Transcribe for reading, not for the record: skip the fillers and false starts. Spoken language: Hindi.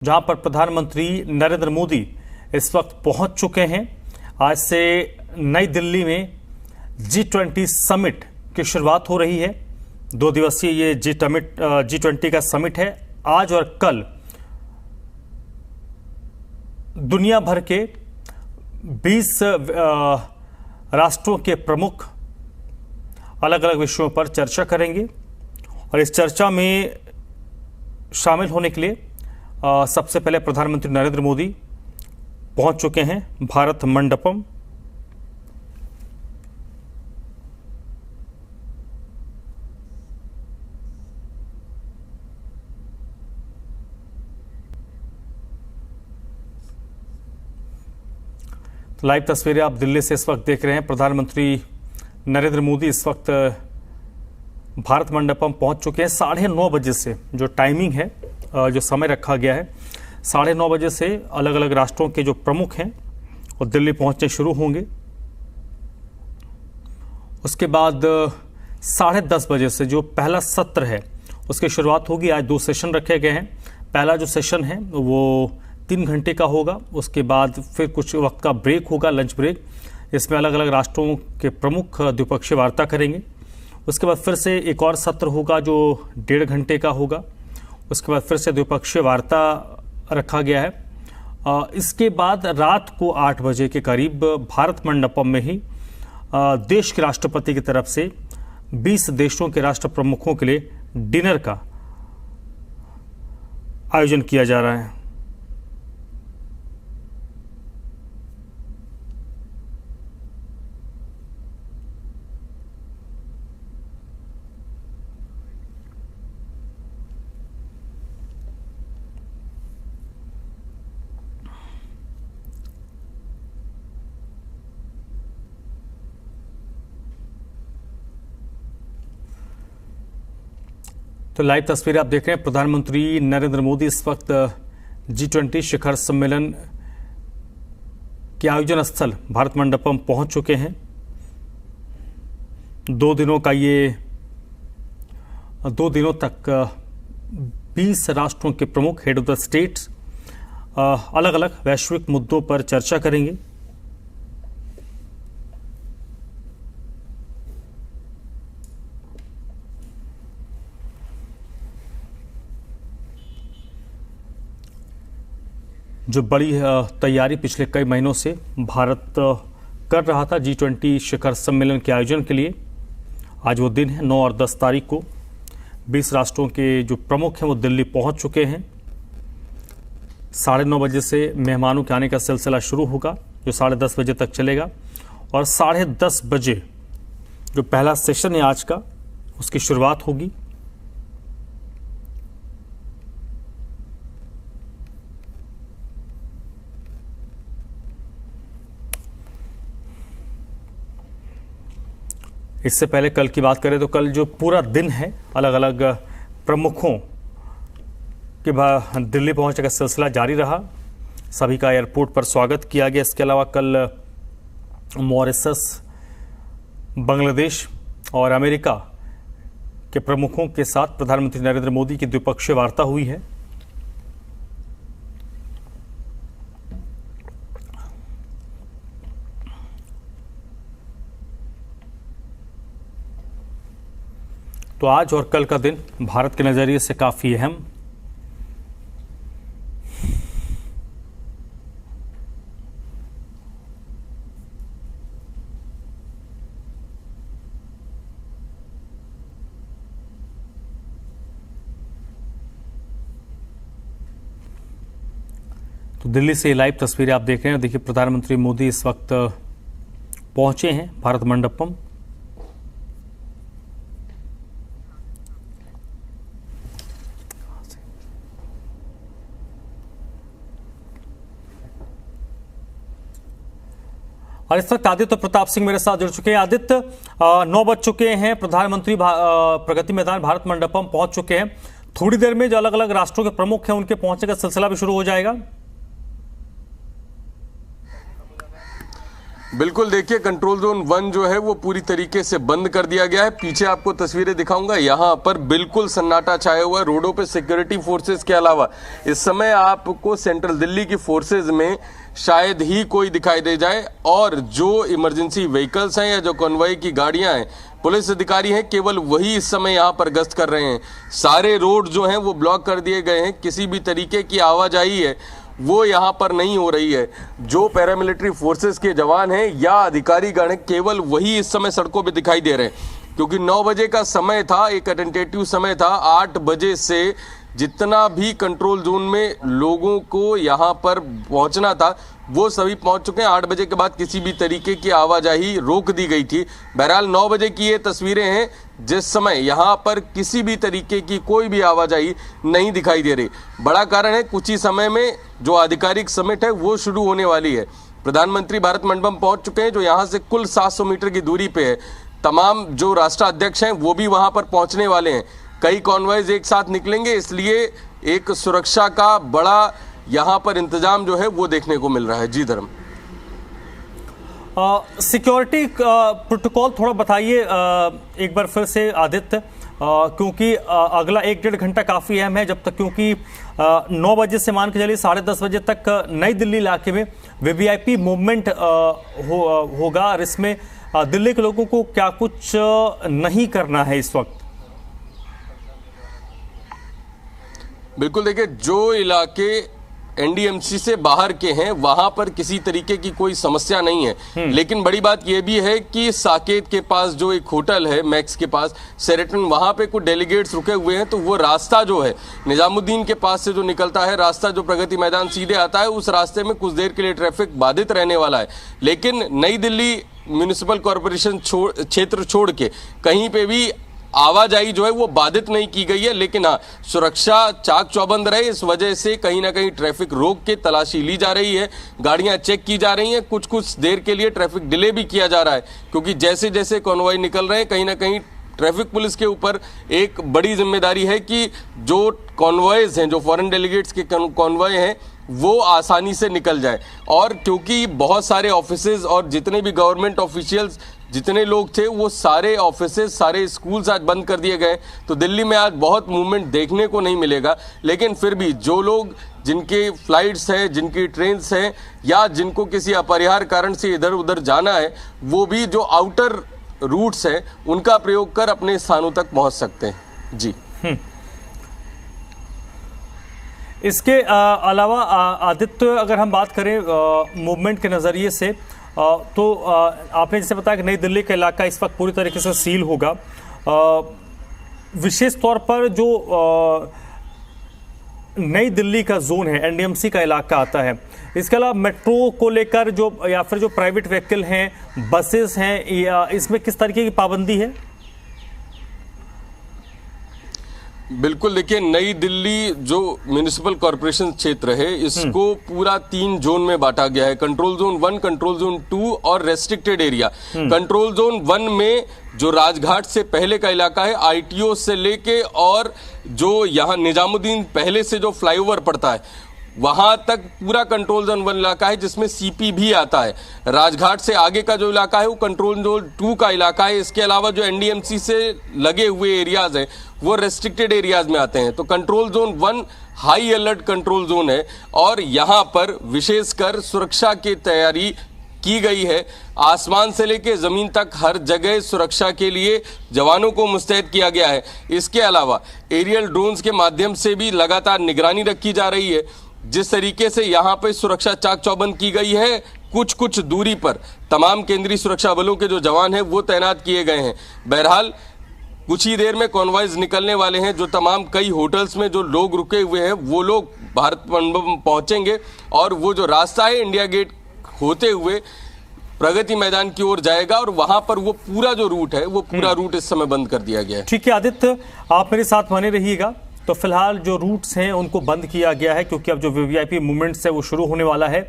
जहां पर प्रधानमंत्री नरेंद्र मोदी इस वक्त पहुंच चुके हैं। आज से नई दिल्ली में G20 समिट की शुरुआत हो रही है। 2 दिवसीय ये G20 का समिट है। आज और कल दुनिया भर के 20 राष्ट्रों के प्रमुख अलग अलग विषयों पर चर्चा करेंगे और इस चर्चा में शामिल होने के लिए सबसे पहले प्रधानमंत्री नरेंद्र मोदी पहुंच चुके हैं भारत मंडपम। तो लाइव तस्वीरें आप दिल्ली से इस वक्त देख रहे हैं। प्रधानमंत्री नरेंद्र मोदी इस वक्त भारत मंडपम पहुंच चुके हैं। 9:30 बजे से जो टाइमिंग है, जो समय रखा गया है, 9:30 बजे से अलग अलग राष्ट्रों के जो प्रमुख हैं वो दिल्ली पहुंचने शुरू होंगे। उसके बाद 10:30 बजे से जो पहला सत्र है उसकी शुरुआत होगी। आज 2 सेशन रखे गए हैं। पहला जो सेशन है वो 3 घंटे का होगा। उसके बाद फिर कुछ वक्त का ब्रेक होगा, लंच ब्रेक। इसमें अलग अलग राष्ट्रों के प्रमुख द्विपक्षीय वार्ता करेंगे। उसके बाद फिर से एक और सत्र होगा जो 1.5 घंटे का होगा। उसके बाद फिर से द्विपक्षीय वार्ता रखा गया है। इसके बाद रात को 8 बजे के करीब भारत मंडपम में ही देश के राष्ट्रपति की तरफ से 20 देशों के राष्ट्र प्रमुखों के लिए डिनर का आयोजन किया जा रहा है। तो लाइव तस्वीरें आप देख रहे हैं। प्रधानमंत्री नरेंद्र मोदी इस वक्त G20 शिखर सम्मेलन के आयोजन स्थल भारत मंडपम पहुंच चुके हैं। 2 दिनों तक 20 राष्ट्रों के प्रमुख हेड ऑफ द स्टेट्स अलग अलग वैश्विक मुद्दों पर चर्चा करेंगे। जो बड़ी तैयारी पिछले कई महीनों से भारत कर रहा था G20 शिखर सम्मेलन के आयोजन के लिए, आज वो दिन है। 9 और 10 तारीख को 20 राष्ट्रों के जो प्रमुख हैं वो दिल्ली पहुंच चुके हैं। 9:30 बजे से मेहमानों के आने का सिलसिला शुरू होगा जो 10:30 बजे तक चलेगा और 10:30 बजे जो पहला सेशन है आज का उसकी शुरुआत होगी। इससे पहले कल की बात करें तो कल जो पूरा दिन है अलग अलग प्रमुखों के दिल्ली पहुंचने का सिलसिला जारी रहा। सभी का एयरपोर्ट पर स्वागत किया गया। इसके अलावा कल मॉरिशस, बांग्लादेश और अमेरिका के प्रमुखों के साथ प्रधानमंत्री नरेंद्र मोदी की द्विपक्षीय वार्ता हुई है। तो आज और कल का दिन भारत के नजरिए से काफी अहम। तो दिल्ली से लाइव तस्वीरें आप देख रहे हैं। देखिए, प्रधानमंत्री मोदी इस वक्त पहुंचे हैं भारत मंडपम। और इस वक्त आदित्य प्रताप सिंह मेरे साथ जुड़ चुके हैं। आदित्य, 9 बज चुके हैं। प्रधानमंत्री प्रगति मैदान भारत मंडपम पहुंच चुके हैं। थोड़ी देर में जो अलग अलग राष्ट्रों के प्रमुख हैं उनके पहुंचने का सिलसिला भी शुरू हो जाएगा। बिल्कुल, देखिए कंट्रोल जोन 1 जो है वो पूरी तरीके से बंद कर दिया गया है। पीछे आपको तस्वीरें दिखाऊंगा, यहाँ पर बिल्कुल सन्नाटा छाया हुआ है। रोडों पे सिक्योरिटी फोर्सेस के अलावा इस समय आपको सेंट्रल दिल्ली की फोर्सेस में शायद ही कोई दिखाई दे जाए, और जो इमरजेंसी व्हीकल्स हैं या जो कॉन्वॉय की गाड़ियां हैं, पुलिस अधिकारी हैं, केवल वही इस समय यहाँ पर गश्त कर रहे हैं। सारे रोड जो हैं वो ब्लॉक कर दिए गए हैं, किसी भी तरीके की आवाजाही है वो यहाँ पर नहीं हो रही है। जो पैरामिलिट्री फोर्सेस के जवान हैं या अधिकारी गण हैं, केवल वही इस समय सड़कों पे दिखाई दे रहे हैं, क्योंकि 9 बजे का समय था, एक टेंटेटिव समय था। 8 बजे से जितना भी कंट्रोल जोन में लोगों को यहाँ पर पहुँचना था वो सभी पहुँच चुके हैं। 8 बजे के बाद किसी भी तरीके की आवाजाही रोक दी गई थी। बहरहाल 9 बजे की ये तस्वीरें हैं, जिस समय यहाँ पर किसी भी तरीके की कोई भी आवाजाही नहीं दिखाई दे रही। बड़ा कारण है, कुछ ही समय में जो आधिकारिक समिट है वो शुरू होने वाली है। प्रधानमंत्री भारत मंडपम पहुंच चुके हैं, जो यहाँ से कुल 700 मीटर की दूरी पे है। तमाम जो राष्ट्राध्यक्ष हैं वो भी वहां पर पहुंचने वाले हैं। कई कॉन्वॉयज एक साथ निकलेंगे, इसलिए एक सुरक्षा का बड़ा यहाँ पर इंतजाम जो है वो देखने को मिल रहा है। जी धर्म, सिक्योरिटी प्रोटोकॉल थोड़ा बताइए एक बार फिर से आदित्य, क्योंकि अगला 1-1.5 घंटा काफ़ी अहम है जब तक, क्योंकि 9 बजे से मान के चलिए 10:30 बजे तक नई दिल्ली इलाके में वीवीआईपी मूवमेंट होगा, और इसमें दिल्ली के लोगों को क्या कुछ नहीं करना है इस वक्त? बिल्कुल, देखिए जो इलाके एनडीएमसी से बाहर के हैं वहां पर किसी तरीके की कोई समस्या नहीं है, लेकिन बड़ी बात यह भी है कि साकेत के पास जो एक होटल है मैक्स के पास, शेरेटन, वहां पे कुछ डेलीगेट्स रुके हुए हैं। तो वो रास्ता जो है निजामुद्दीन के पास से जो निकलता है रास्ता, जो प्रगति मैदान सीधे आता है, उस रास्ते में कुछ देर के लिए ट्रैफिक बाधित रहने वाला है। लेकिन नई दिल्ली म्यूनिसिपल कॉरपोरेशन क्षेत्र छोड़ के कहीं पे भी आवाजाही जो है वो बाधित नहीं की गई है। लेकिन हाँ, सुरक्षा चाक चौबंद रहे, इस वजह से कहीं ना कहीं ट्रैफिक रोक के तलाशी ली जा रही है, गाड़ियां चेक की जा रही हैं। कुछ कुछ देर के लिए ट्रैफिक डिले भी किया जा रहा है, क्योंकि जैसे जैसे कॉन्वॉय निकल रहे हैं कहीं ना कहीं ट्रैफिक पुलिस के ऊपर एक बड़ी जिम्मेदारी है कि जो कॉन्वॉयज हैं, जो फॉरेन डेलीगेट्स के कॉन्वॉय हैं, वो आसानी से निकल जाए। और क्योंकि बहुत सारे ऑफिसेज और जितने भी गवर्नमेंट ऑफिशियल्स जितने लोग थे वो सारे ऑफिसेज, सारे स्कूल्स आज बंद कर दिए गए, तो दिल्ली में आज बहुत मूवमेंट देखने को नहीं मिलेगा। लेकिन फिर भी जो लोग, जिनके फ्लाइट्स हैं, जिनकी ट्रेन्स हैं, या जिनको किसी अपरिहार्य कारण से इधर उधर जाना है, वो भी जो आउटर रूट्स हैं उनका प्रयोग कर अपने स्थानों तक पहुंच सकते हैं। जी, इसके अलावा आदित्य, अगर हम बात करें मूवमेंट के नज़रिए से, तो आपने जैसे बताया कि नई दिल्ली का इलाका इस वक्त पूरी तरीके से सील होगा। विशेष तौर पर जो नई दिल्ली का जोन है, एनडीएमसी का इलाका आता है, इसके अलावा मेट्रो को लेकर जो, या फिर जो प्राइवेट व्हीकल हैं, बसेस हैं, इसमें किस तरीके की पाबंदी है? बिल्कुल, देखिए नई दिल्ली जो म्यूनिसिपल कॉरपोरेशन क्षेत्र है इसको पूरा 3 जोन में बांटा गया है। कंट्रोल जोन 1, कंट्रोल जोन 2 और रेस्ट्रिक्टेड एरिया। कंट्रोल जोन 1 में जो राजघाट से पहले का इलाका है, आईटीओ से लेके और जो यहाँ निजामुद्दीन पहले से जो फ्लाईओवर पड़ता है वहां तक पूरा कंट्रोल जोन 1 इलाका है, जिसमें सीपी भी आता है। राजघाट से आगे का जो इलाका है वो कंट्रोल जोन 2 का इलाका है। इसके अलावा जो एनडीएमसी से लगे हुए एरियाज हैं वो रेस्ट्रिक्टेड एरियाज में आते हैं। तो control zone 1 high alert control zone है, और यहाँ पर विशेषकर सुरक्षा की तैयारी की गई है। आसमान से लेकर जमीन तक हर जगह सुरक्षा के लिए जवानों को मुस्तैद किया गया है। इसके अलावा एरियल ड्रोन्स के माध्यम से भी लगातार निगरानी रखी जा रही है। जिस तरीके से यहाँ पे सुरक्षा चाक चौबंद की गई है, कुछ कुछ दूरी पर तमाम केंद्रीय सुरक्षा बलों के जो जवान हैं वो तैनात किए गए हैं। बहरहाल कुछ ही देर में कॉन्वॉयज निकलने वाले हैं। जो तमाम कई होटल्स में जो लोग रुके हुए हैं वो लोग भारत मंडपम पहुंचेंगे, और वो जो रास्ता है इंडिया गेट होते हुए प्रगति मैदान की ओर जाएगा, और वहां पर वो पूरा जो रूट है वो पूरा रूट इस समय बंद कर दिया गया है। ठीक है आदित्य, आप मेरे साथ बने रहिएगा। तो फिलहाल जो रूट्स हैं उनको बंद किया गया है, क्योंकि अब जो वीवीआईपी मूवमेंट्स है वो शुरू होने वाला है।